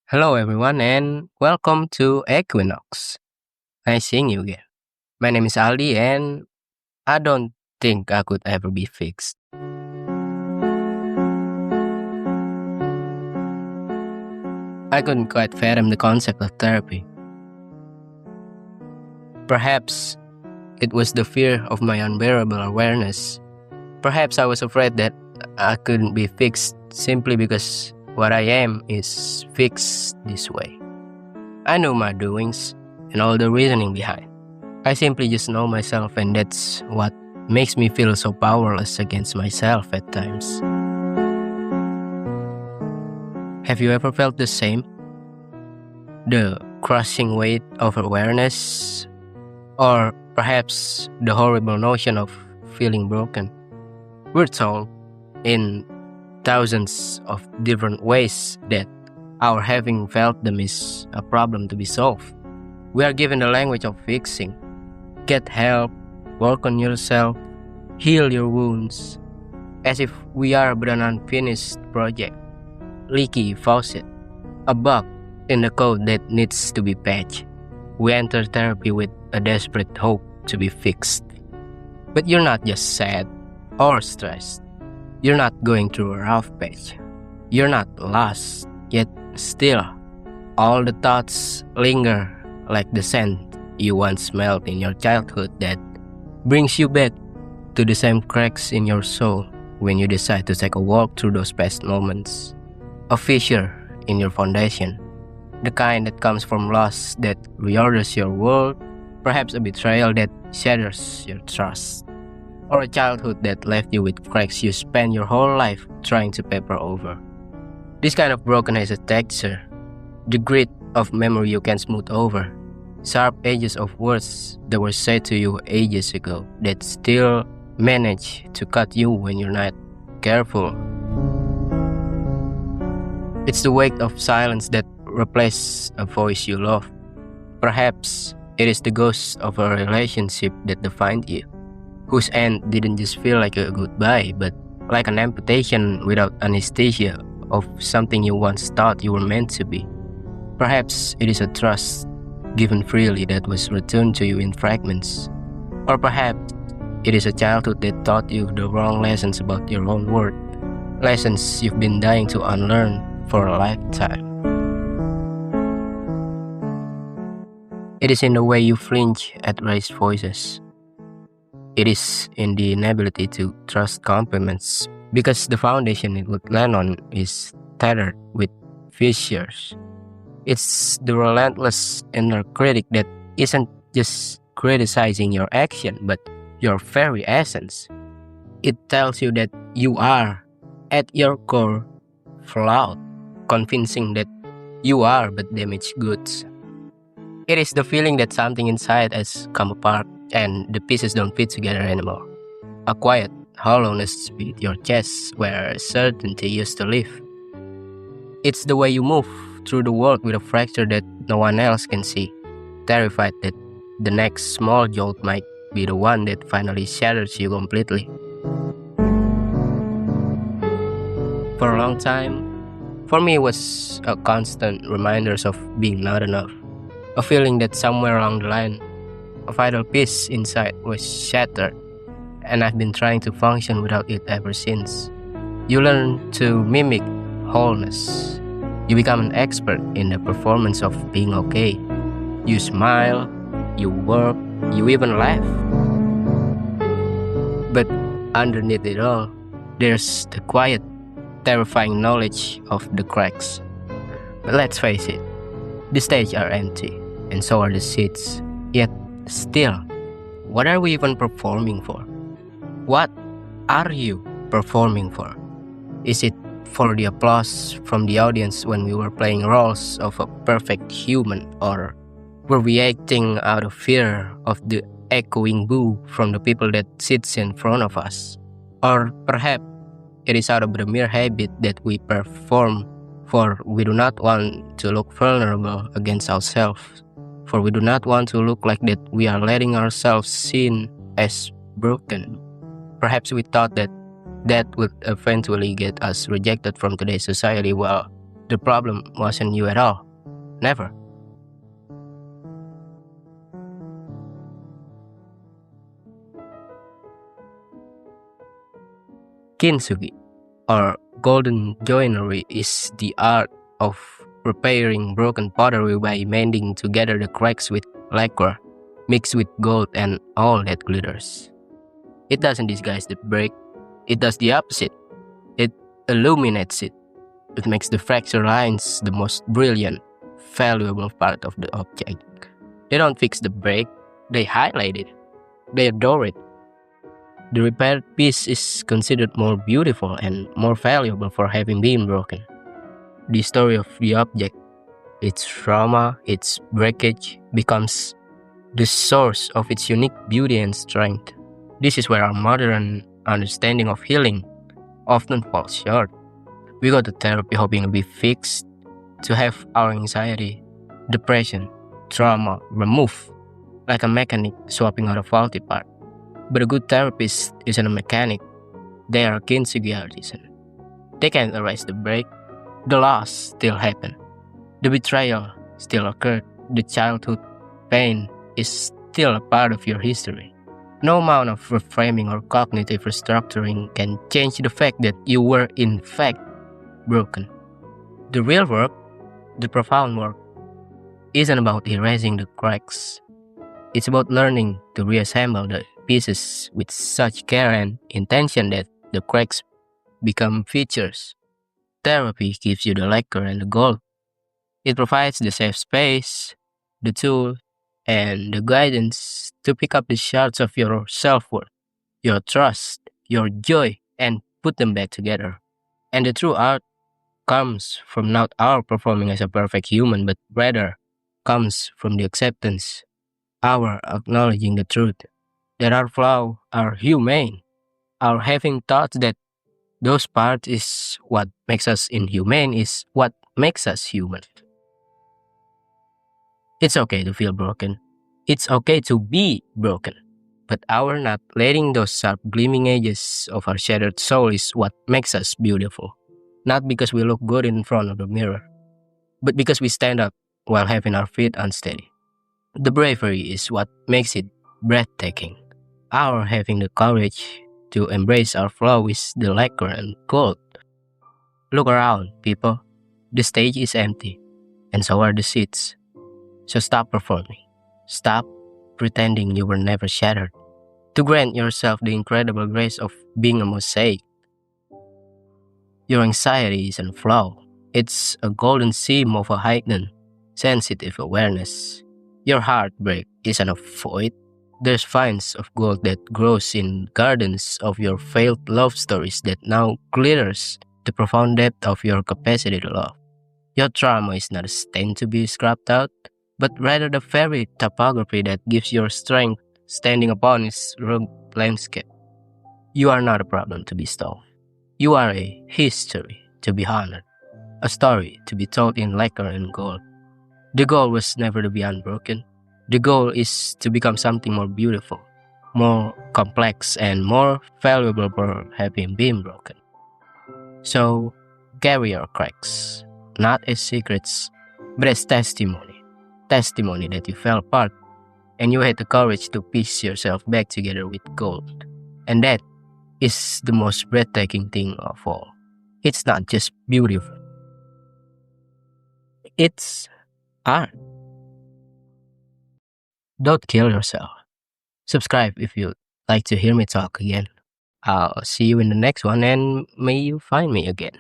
Hello, everyone, and welcome to Equinox. Nice seeing you again. My name is Ali, and I don't think I could ever be fixed. I couldn't quite fathom the concept of therapy. Perhaps it was the fear of my unbearable awareness. Perhaps I was afraid that I couldn't be fixed simply because what I am is fixed this way. I know my doings and all the reasoning behind. I simply just know myself, and that's what makes me feel so powerless against myself at times. Have you ever felt the same? The crushing weight of awareness? Or perhaps the horrible notion of feeling broken? We're told in thousands of different ways that our having felt them is a problem to be solved. We are given the language of fixing. Get help, work on yourself, heal your wounds, as if we are but an unfinished project, leaky faucet, a bug in the code that needs to be patched. We enter therapy with a desperate hope to be fixed. But you're not just sad or stressed. You're not going through a rough patch. You're not lost, yet still, all the thoughts linger like the scent you once smelled in your childhood that brings you back to the same cracks in your soul when you decide to take a walk through those past moments. A fissure in your foundation, the kind that comes from loss that reorders your world, perhaps a betrayal that shatters your trust, or a childhood that left you with cracks you spent your whole life trying to paper over. This kind of broken has a texture, the grit of memory you can smooth over, sharp edges of words that were said to you ages ago that still manage to cut you when you're not careful. It's the weight of silence that replaces a voice you love. Perhaps it is the ghost of a relationship that defined you, whose end didn't just feel like a goodbye, but like an amputation without anesthesia of something you once thought you were meant to be. Perhaps it is a trust given freely that was returned to you in fragments. Or perhaps it is a childhood that taught you the wrong lessons about your own worth, lessons you've been dying to unlearn for a lifetime. It is in the way you flinch at raised voices. It is in the inability to trust compliments because the foundation it would land on is tethered with fissures. It's the relentless inner critic that isn't just criticizing your action, but your very essence. It tells you that you are, at your core, flawed, convincing that you are but damaged goods. It is the feeling that something inside has come apart and the pieces don't fit together anymore. A quiet hollowness beneath your chest where certainty used to live. It's the way you move through the world with a fracture that no one else can see, terrified that the next small jolt might be the one that finally shatters you completely. For a long time, for me it was a constant reminder of being not enough, a feeling that somewhere along the line, a vital piece inside was shattered, and I've been trying to function without it ever since. You learn to mimic wholeness. You become an expert in the performance of being okay. You smile, you work, you even laugh. But underneath it all, there's the quiet, terrifying knowledge of the cracks. But let's face it, the stage are empty, and so are the seats. Yet, still, what are we even performing for? What are you performing for? Is it for the applause from the audience when we were playing roles of a perfect human, or were we acting out of fear of the echoing boo from the people that sits in front of us? Or perhaps it is out of the mere habit that we perform, for we do not want to look vulnerable against ourselves, for we do not want to look like that we are letting ourselves seen as broken. Perhaps we thought that would eventually get us rejected from today's society, while The problem wasn't you at all. Never. Kintsugi, or golden joinery, is the art of repairing broken pottery by mending together the cracks with lacquer, mixed with gold and all that glitters. It doesn't disguise the break, it does the opposite. It illuminates it. It makes the fracture lines the most brilliant, valuable part of the object. They don't fix the break, they highlight it. They adore it. The repaired piece is considered more beautiful and more valuable for having been broken. The story of the object, its trauma, its breakage, becomes the source of its unique beauty and strength. This is where our modern understanding of healing often falls short. We go to therapy hoping to be fixed, to have our anxiety, depression, trauma removed, like a mechanic swapping out a faulty part. But a good therapist isn't a mechanic. They are a kintsugi artisan. They can't erase the break. The loss still happened. The betrayal still occurred. The childhood pain is still a part of your history. No amount of reframing or cognitive restructuring can change the fact that you were in fact broken. The real work, the profound work, isn't about erasing the cracks. It's about learning to reassemble the pieces with such care and intention that the cracks become features. Therapy gives you the lacquer and the gold. It provides the safe space, the tool, and the guidance to pick up the shards of your self-worth, your trust, your joy, and put them back together. And the true art comes from not our performing as a perfect human, but rather comes from the acceptance, our acknowledging the truth that our flaws are humane, our having thoughts that those parts is what makes us inhumane is what makes us human. It's okay to feel broken. It's okay to be broken. But our not letting those sharp gleaming edges of our shattered soul is what makes us beautiful. Not because we look good in front of the mirror, but because we stand up while having our feet unsteady. The bravery is what makes it breathtaking. Our having the courage to embrace our flaw is the lacquer and gold. Look around, people. The stage is empty, and so are the seats. So stop performing. Stop pretending you were never shattered. To grant yourself the incredible grace of being a mosaic. Your anxiety isn't a flaw. It's a golden seam of a heightened, sensitive awareness. Your heartbreak isn't a void. There's vines of gold that grows in gardens of your failed love stories that now glitters the profound depth of your capacity to love. Your trauma is not a stain to be scrubbed out, but rather the very topography that gives your strength standing upon its rugged landscape. You are not a problem to be solved. You are a history to be honored, a story to be told in lacquer and gold. The goal was never to be unbroken. The goal is to become something more beautiful, more complex, and more valuable for having been broken. So, carry your cracks, not as secrets, but as testimony. Testimony that you fell apart and you had the courage to piece yourself back together with gold. And that is the most breathtaking thing of all. It's not just beautiful, it's art. Don't kill yourself. Subscribe if you'd like to hear me talk again. I'll see you in the next one and may you find me again.